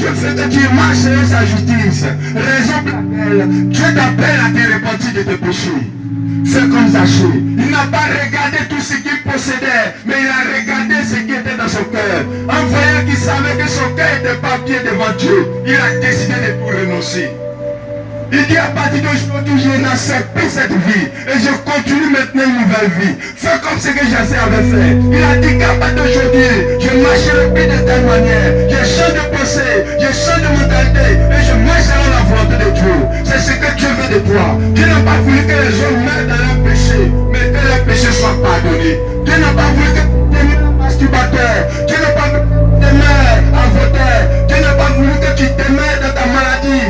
Dieu fait que tu marches dans sa justice. Raison pour laquelle Dieu t'appelle à te repentir de tes péchés. Fais comme Zachée. Il n'a pas regardé tout ce qu'il possédait, mais il a regardé ce qui était dans son cœur. En voyant qu'il savait que son cœur n'était pas bien devant Dieu, il a décidé de tout renoncer. Il dit à partir d'aujourd'hui, je n'accepte plus cette vie et je continue maintenant une nouvelle vie. Fais comme ce que Jacques avait fait. Il a dit qu'à partir d'aujourd'hui, je marcherai plus de telle manière. Je change de pensée, je change de mentalité et je marche selon la volonté de Dieu. C'est ce que Dieu veut de toi. Dieu n'a pas voulu que les hommes meurent dans leur péché, mais que leurs péchés soient pardonnés. Dieu n'a pas voulu que tu demeures masturbateur. Dieu n'a pas voulu que tu demeures avorteur. Dieu n'a pas voulu que tu demeures dans ta maladie.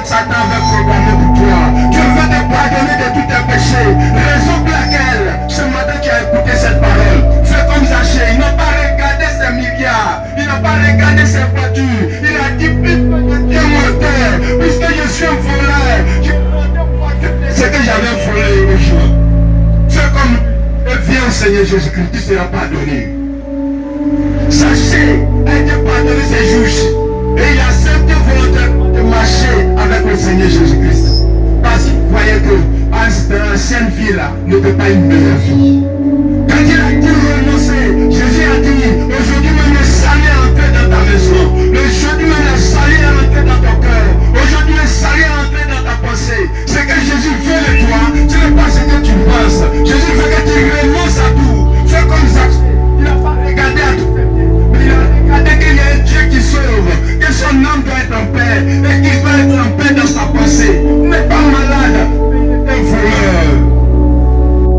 Satan avait programmé pour toi. Dieu veut te pardonner de tous tes péchés. Raison pour laquelle ce matin tu as écouté cette parole. Fais comme Zachée. Il n'a pas regardé ses milliards. Il n'a pas regardé ses voitures. Il a dit puisque Dieu menteur, puisque je suis un voleur, je vais ce que j'avais volé aujourd'hui. Fais comme et viens au Seigneur Jésus-Christ, tu seras pardonné. Zachée a été pardonné ces jours-ci. Et il a accepté volontairement de marcher avec le Seigneur Jésus-Christ. Parce qu'il voyait que dans l'ancienne vie là n'était pas une meilleure vie.